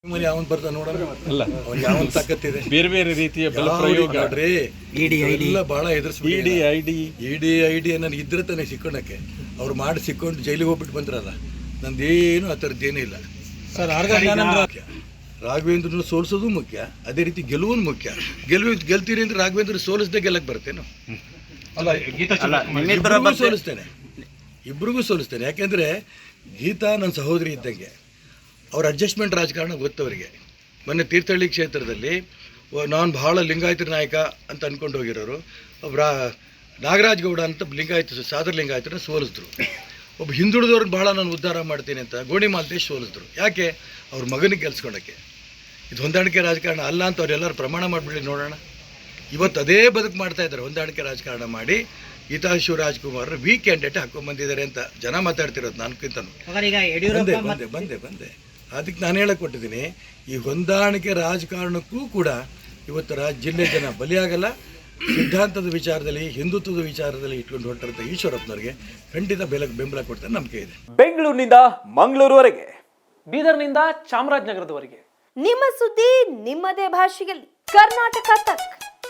ಮನೆ ಯಾವನ್ ಬರ್ತಾನೆ ನೋಡೋಣ ಅಲ್ಲ ಅವ್ನು ಯಾವನ್ ತಾಕತ್ತಿದೆ ಬೇರೆ ಬೇರೆ ರೀತಿಯ ಬಲ ಪ್ರಯೋಗ ನೋಡ್ರಿ ಎಲ್ಲ ಬಹಳ ಎದುರಿಸ್ಬಿಡಿ ಇಡಿ ಐಡಿ ನನಗೆ ಇದ್ರೆ ತಾನೇ ಸಿಕ್ಕೊಂಡಕ್ಕೆ ಅವ್ರು ಮಾಡಿ ಸಿಕ್ಕೊಂಡು ಜೈಲಿಗೆ ಹೋಗ್ಬಿಟ್ಟು ಬಂದ್ರಲ್ಲ ನಂದೇನು ಆ ಥರದ್ದೇನೂ ಇಲ್ಲ ಸರ್ ರಾಘವೇಂದ್ರನ ಸೋಲಿಸೋದು ಮುಖ್ಯ, ಅದೇ ರೀತಿ ಗೆಲುವು ಮುಖ್ಯ. ಗೆಲ್ತೀರಿ ಅಂದ್ರೆ ರಾಘವೇಂದ್ರ ಸೋಲಿಸದೆ ಗೆಲ್ಲಕ್ಕೆ ಬರ್ತೇನು? ಇಬ್ಬರಿಗೂ ಸೋಲಿಸ್ತೇನೆ. ಯಾಕೆಂದರೆ ಗೀತಾ ನನ್ನ ಸಹೋದರಿ ಇದ್ದಂಗೆ, ಅವ್ರ ಅಡ್ಜಸ್ಟ್ಮೆಂಟ್ ರಾಜಕಾರಣ ಗೊತ್ತವರಿಗೆ. ಮೊನ್ನೆ ತೀರ್ಥಹಳ್ಳಿ ಕ್ಷೇತ್ರದಲ್ಲಿ ನಾನು ಭಾಳ ಲಿಂಗಾಯತರ ನಾಯಕ ಅಂತ ಅಂದ್ಕೊಂಡು ಹೋಗಿರೋರು ಒಬ್ಬ ನಾಗರಾಜ್ ಗೌಡ ಅಂತ ಲಿಂಗಾಯತ ಸಾದರ ಲಿಂಗಾಯತರನ್ನ ಸೋಲಿಸಿದ್ರು. ಒಬ್ಬ ಹಿಂದುಳಿದವ್ರನ್ನ ಭಾಳ ನಾನು ಉದ್ಧಾರ ಮಾಡ್ತೀನಿ ಅಂತ ಗೋಣಿ ಮಾಲ್ತೇಶ್ ಸೋಲಿಸಿದ್ರು. ಯಾಕೆ? ಅವ್ರ ಮಗನಿಗೆ ಗೆಲ್ಸ್ಕೊಳಕ್ಕೆ. ಇದು ಹೊಂದಾಣಿಕೆ ರಾಜಕಾರಣ ಅಲ್ಲ ಅಂತ ಅವರೆಲ್ಲರೂ ಪ್ರಮಾಣ ಮಾಡಿಬಿಡಿ ನೋಡೋಣ. ಇವತ್ತು ಅದೇ ಬದುಕು ಮಾಡ್ತಾ ಇದ್ದಾರೆ. ಹೊಂದಾಣಿಕೆ ರಾಜಕಾರಣ ಮಾಡಿ ಗೀತಾ ಶಿವರಾಜ್ಕುಮಾರ್ ವೀಕ್ ಕ್ಯಾಂಡಿಡೇಟ್ ಹಾಕೊಂಡ್ಬಂದಿದ್ದಾರೆ ಅಂತ ಜನ ಮಾತಾಡ್ತಿರೋದು ನಾನ್ಕಿಂತನೂ. ಬಂದೆ ಅದಕ್ಕೆ ನಾನು ಹೇಳಕ್ಕೆ ಕೊಟ್ಟಿದ್ದೀನಿ, ಈ ಹೊಂದಾಣಿಕೆ ರಾಜಕಾರಣಕ್ಕೂ ಕೂಡ ಇವತ್ತು ಜಿಲ್ಲೆ ಜನ ಬಲಿಯಾಗಲ್ಲ. ಸಿದ್ಧಾಂತದ ವಿಚಾರದಲ್ಲಿ, ಹಿಂದುತ್ವದ ವಿಚಾರದಲ್ಲಿ ಇಟ್ಕೊಂಡು ಹೊರಟಿರುತ್ತೆ ಈಶ್ವರಪ್ಪನವ್ರಿಗೆ ಖಂಡಿತ ಬೆಂಬಲ ಕೊಡ್ತಾರೆ, ನಂಬಿಕೆ ಇದೆ. ಬೆಂಗಳೂರಿನಿಂದ ಮಂಗಳೂರುವರೆಗೆ, ಬೀದರ್ನಿಂದ ಚಾಮರಾಜನಗರದವರೆಗೆ ನಿಮ್ಮ ಸುದ್ದಿ ನಿಮ್ಮದೇ ಭಾಷೆಯಲ್ಲಿ ಕರ್ನಾಟಕ ತಕ್.